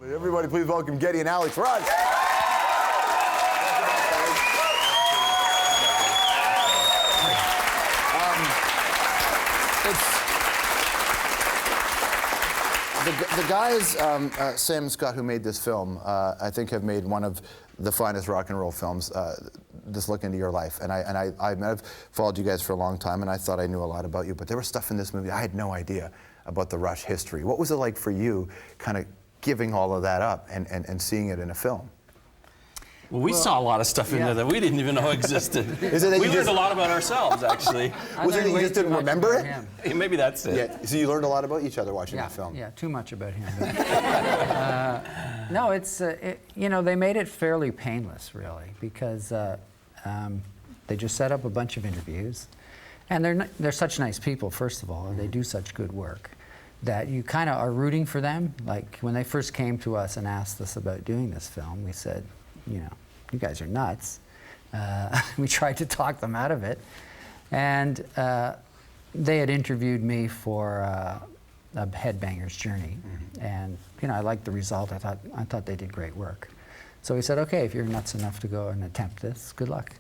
Everybody please welcome Geddy and Alex Rush. The guys, Sam and Scott, who made this film, I think have made one of the finest rock and roll films. This look into your life, and I've followed you guys for a long time, and I thought I knew a lot about you, but there was stuff in this movie I had no idea about the Rush history. What was it like for you, kind of giving all of that up and seeing it in a film? Well, we saw a lot of stuff in there that we didn't even know existed. Is it that we learned a lot about ourselves, actually. Was it that you just didn't remember it? Yeah, maybe that's it. Yeah. So you learned a lot about each other watching the film. Yeah, too much about him. No, it's you know, they made it fairly painless, really, because they just set up a bunch of interviews, and they're such nice people. First of all, and they do such good work that you kind of are rooting for them. Like when they first came to us and asked us about doing this film, we said, you know, you guys are nuts. We tried to talk them out of it. And they had interviewed me for a Headbanger's Journey. And, you know, I liked the result. I thought they did great work. So we said, okay, if you're nuts enough to go and attempt this, good luck.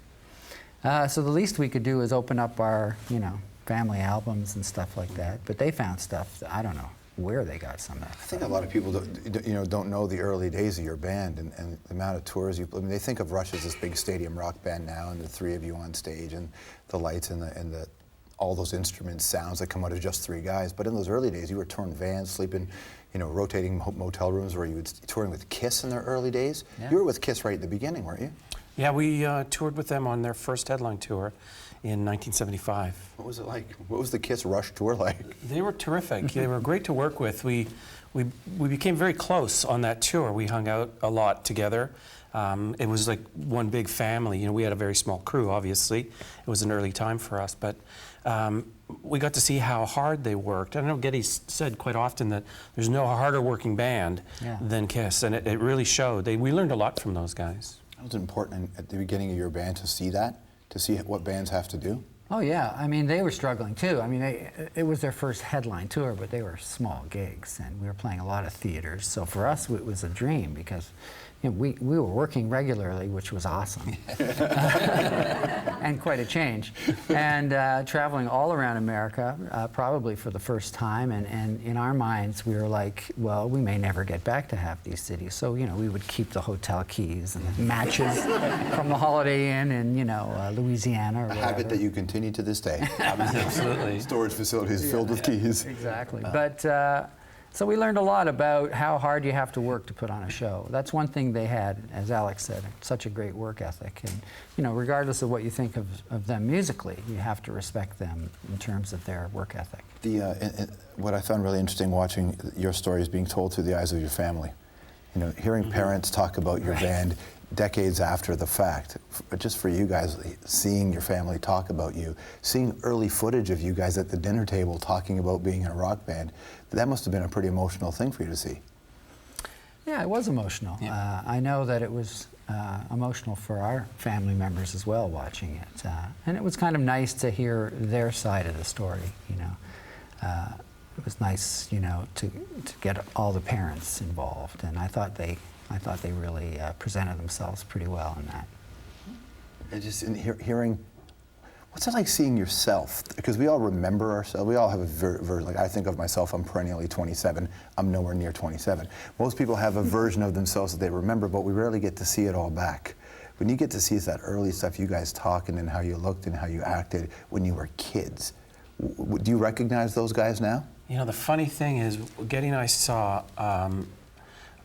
So the least we could do is open up our, you know, family albums and stuff like that. But they found stuff that I don't know where they got some of that. I think a lot of people don't know the early days of your band and the amount of tours you. I mean, they think of Rush as this big stadium rock band now, and the three of you on stage, and the lights and the all those instruments, sounds that come out of just three guys. But in those early days, you were touring vans, sleeping, you know, rotating motel rooms, where you were touring with Kiss in their early days. Yeah. You were with Kiss right at the beginning, weren't you? Yeah, we toured with them on their first headline tour in 1975. What was it like? What was the Kiss Rush tour like? They were terrific. They were great to work with. We became very close on that tour. We hung out a lot together. It was like one big family. You know, we had a very small crew, obviously. It was an early time for us, but we got to see how hard they worked. I know Geddy said quite often that there's no harder working band than Kiss, and it really showed. We learned a lot from those guys. It was important at the beginning of your band to see that, to see what bands have to do. Oh yeah, I mean, they were struggling too. I mean, it was their first headline tour, but they were small gigs, and we were playing a lot of theaters. So for us, it was a dream, because you know, we were working regularly, which was awesome, and quite a change. And traveling all around America, probably for the first time. And in our minds, we were like, well, we may never get back to half these cities. So you know, we would keep the hotel keys and the matches from the Holiday Inn in, you know, Louisiana or whatever. A habit that you continue to this day. Absolutely. Storage facilities filled with keys. Exactly. But so we learned a lot about how hard you have to work to put on a show. That's one thing they had, as Alex said, such a great work ethic. And you know, regardless of what you think of them musically, you have to respect them in terms of their work ethic. What I found really interesting watching your stories being told through the eyes of your family. You know, hearing parents talk about your band decades after the fact, just for you guys, seeing your family talk about you, seeing early footage of you guys at the dinner table talking about being in a rock band, that must have been a pretty emotional thing for you to see. Yeah, it was emotional. Yeah. I know that it was emotional for our family members as well watching it. And it was kind of nice to hear their side of the story, you know. It was nice, you know, to get all the parents involved, and I thought they really presented themselves pretty well in that. And just hearing, what's it like seeing yourself? Because we all remember ourselves. We all have a like I think of myself, I'm perennially 27. I'm nowhere near 27. Most people have a version of themselves that they remember, but we rarely get to see it all back. When you get to see that early stuff, you guys talking and how you looked and how you acted when you were kids, do you recognize those guys now? You know, the funny thing is, Geddy and I saw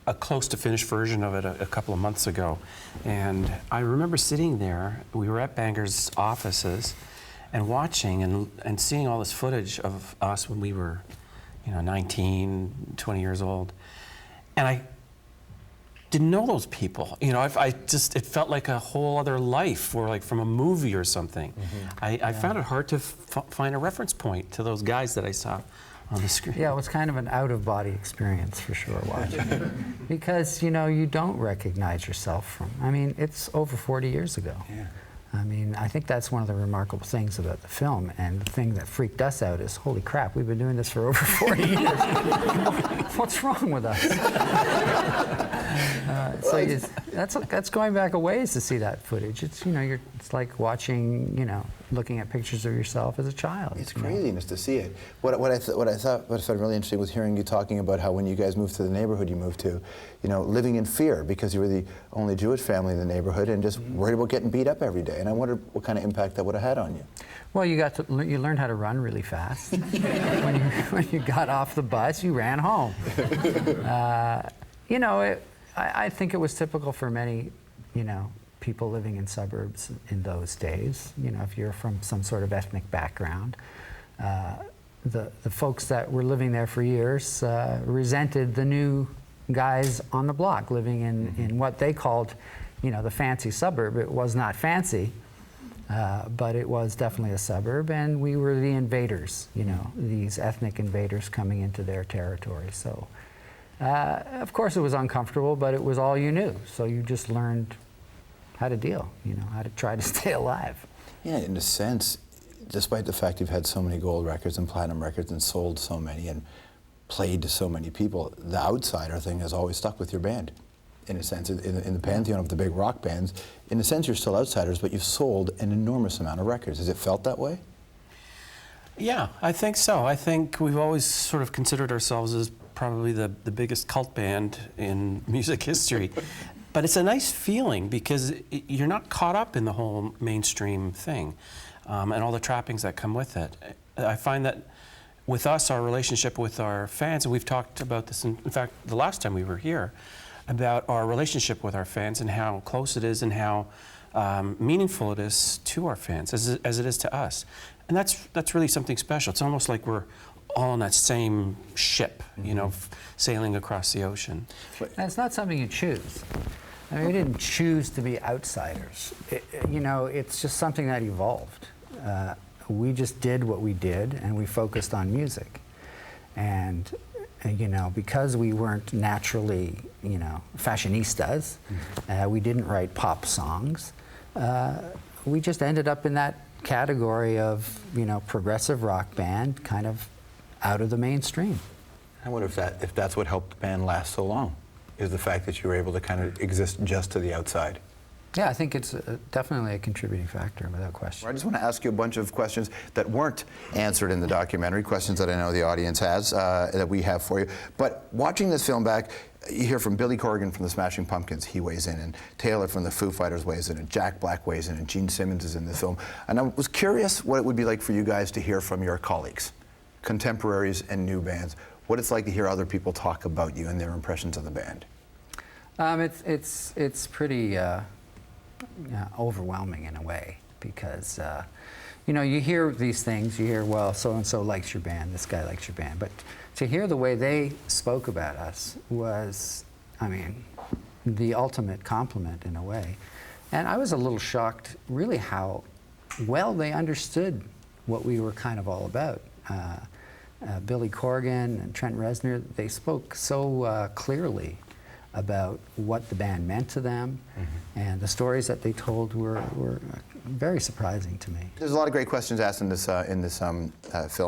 a close to finished version of it a couple of months ago, and I remember sitting there. We were at Banger's offices and watching and seeing all this footage of us when we were, you know, 19, 20 years old, and I didn't know those people. You know, it felt like a whole other life, or like from a movie or something. I found it hard to find a reference point to those guys that I saw on the screen. Yeah, it was kind of an out-of-body experience for sure watching it. Because, you know, you don't recognize yourself from, I mean, it's over 40 years ago. Yeah. I mean, I think that's one of the remarkable things about the film, and the thing that freaked us out is, holy crap, we've been doing this for over 40 years. What's wrong with us? That's going back a ways to see that footage. It's, you know, it's like watching, you know, looking at pictures of yourself as a child. It's craziness to see it. What I found really interesting was hearing you talking about how when you guys moved to the neighborhood you moved to, you know, living in fear because you were the only Jewish family in the neighborhood and just worried about getting beat up every day. And I wondered what kind of impact that would have had on you. Well, you learned how to run really fast. when you got off the bus, you ran home. You know, I think it was typical for many, you know, people living in suburbs in those days. You know, if you're from some sort of ethnic background, the folks that were living there for years resented the new guys on the block living in what they called, you know, the fancy suburb. It was not fancy, but it was definitely a suburb, and we were the invaders, you know, these ethnic invaders coming into their territory. So, of course, it was uncomfortable, but it was all you knew. So you just learned how to deal, you know, how to try to stay alive. Yeah, in a sense, despite the fact you've had so many gold records and platinum records and sold so many and played to so many people, the outsider thing has always stuck with your band. In a sense, in the pantheon of the big rock bands, in a sense you're still outsiders, but you've sold an enormous amount of records. Has it felt that way? Yeah, I think so. I think we've always sort of considered ourselves as probably the biggest cult band in music history. But it's a nice feeling because you're not caught up in the whole mainstream thing and all the trappings that come with it. I find that with us, our relationship with our fans, and we've talked about this, in fact, the last time we were here, about our relationship with our fans and how close it is and how meaningful it is to our fans as it is to us. And that's really something special. It's almost like we're all on that same ship, you know, sailing across the ocean. And it's not something you choose. I mean, we didn't choose to be outsiders. You know, it's just something that evolved. We just did what we did, and we focused on music. And you know, because we weren't naturally, you know, fashionistas, we didn't write pop songs. We just ended up in that category of, you know, progressive rock band, kind of out of the mainstream. I wonder if that's what helped the band last so long, is the fact that you were able to kind of exist just to the outside. Yeah, I think it's definitely a contributing factor, without question. I just want to ask you a bunch of questions that weren't answered in the documentary, questions that I know the audience has, that we have for you. But watching this film back, you hear from Billy Corgan from the Smashing Pumpkins, he weighs in, and Taylor from the Foo Fighters weighs in, and Jack Black weighs in, and Gene Simmons is in the film. And I was curious what it would be like for you guys to hear from your colleagues, contemporaries and new bands, what it's like to hear other people talk about you and their impressions of the band. It's pretty overwhelming in a way, because you know, you hear these things, you hear, well, so-and-so likes your band, this guy likes your band, but to hear the way they spoke about us was, I mean, the ultimate compliment in a way. And I was a little shocked, really, how well they understood what we were kind of all about. Billy Corgan and Trent Reznor, they spoke so clearly about what the band meant to them, and the stories that they told were very surprising to me. There's a lot of great questions asked in this film,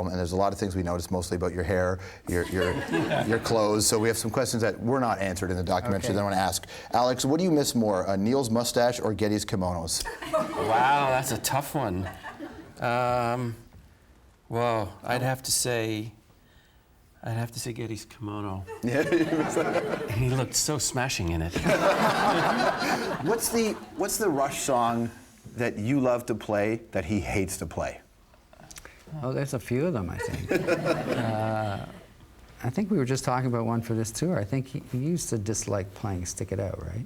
and there's a lot of things we noticed, mostly about your hair, your clothes. So we have some questions that were not answered in the documentary that I want to ask. Alex, what do you miss more, Neil's mustache or Geddy's kimonos? Wow, that's a tough one. Well, I'd have to say Geddy's kimono. Yeah. He looked so smashing in it. What's the Rush song that you love to play that he hates to play? Oh, there's a few of them, I think. I think we were just talking about one for this tour. I think he used to dislike playing Stick It Out, right?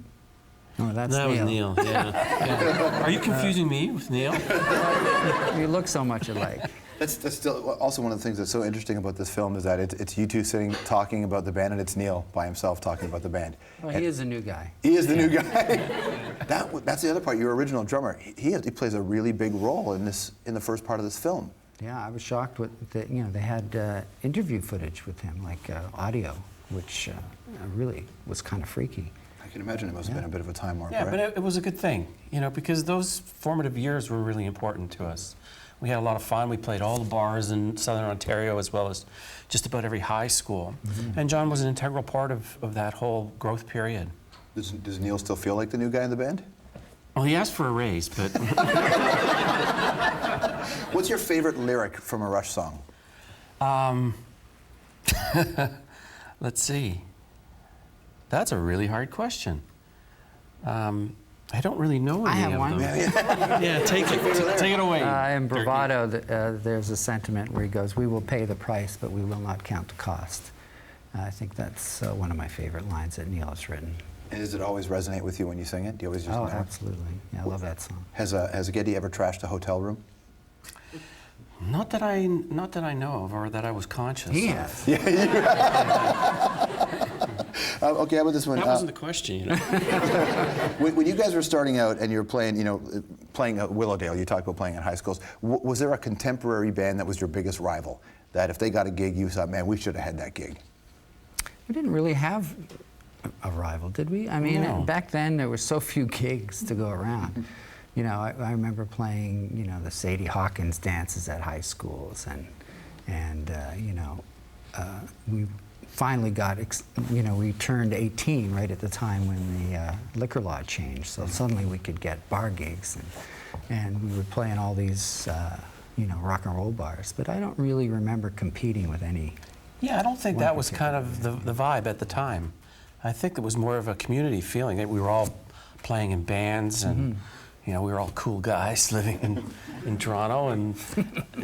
Oh, that's that Neil. was Neil, yeah. Are you confusing me with Neil? We look so much alike. That's still also one of the things that's so interesting about this film is that it's you two sitting talking about the band, and it's Neil by himself talking about the band. Well, he is a new guy. He is the new guy. That's the other part. Your original drummer, he plays a really big role in the first part of this film. Yeah, I was shocked with you know, they had interview footage with him, like audio, which really was kind of freaky. I can imagine it must have been a bit of a time warp, Yeah, right? but it was a good thing, you know, because those formative years were really important to us. We had a lot of fun. We played all the bars in Southern Ontario as well as just about every high school. And John was an integral part of that whole growth period. Does Neil still feel like the new guy in the band? Well, he asked for a raise, but What's your favorite lyric from a Rush song? let's see. That's a really hard question. I don't really know any I have of one. them. Yeah, take it away. In Bravado, there's a sentiment where he goes, "We will pay the price, but we will not count the cost." I think that's one of my favorite lines that Neil has written. And does it always resonate with you when you sing it? Do you always just know? Absolutely. Yeah, I love that song. Has Geddy ever trashed a hotel room? Not that I know of, or that I was conscious He of. has. Okay, how about this one? That wasn't the question, you know. When you guys were starting out and you were playing, playing at Willowdale, you talked about playing at high schools. Was there a contemporary band that was your biggest rival? That if they got a gig, you thought, man, we should have had that gig? We didn't really have a rival, did we? I mean, No. back then there were so few gigs to go around. You know, I remember playing, the Sadie Hawkins dances at high schools, and we finally got, we turned 18 right at the time when the liquor law changed. So suddenly we could get bar gigs, and we would play in all these, rock and roll bars. But I don't really remember competing with any. Yeah, I don't think that was kind of the vibe at the time. I think it was more of a community feeling that we were all playing in bands and we were all cool guys living in Toronto, and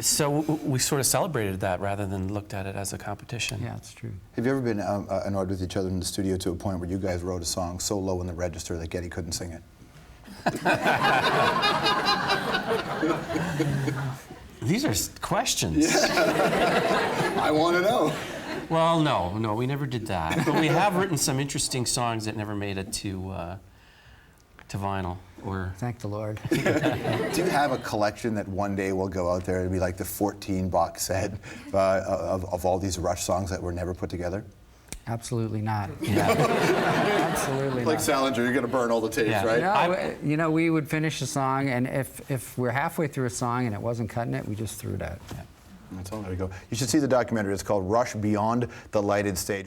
so we sort of celebrated that rather than looked at it as a competition. Yeah, it's true. Have you ever been annoyed with each other in the studio to a point where you guys wrote a song so low in the register that Geddy couldn't sing it? These are questions. I want to know. Well, no, we never did that. But we have written some interesting songs that never made it to vinyl. Or Thank the Lord. Do you have a collection that one day will go out there and be like the 14 box set of all these Rush songs that were never put together? Absolutely not. yeah. Absolutely Like not. Salinger, you're going to burn all the tapes, Yeah. right? No, we would finish a song, and if we're halfway through a song and it wasn't cutting it, we just threw it out. That's all. There you go. You should see the documentary. It's called Rush Beyond the Lighted Stage.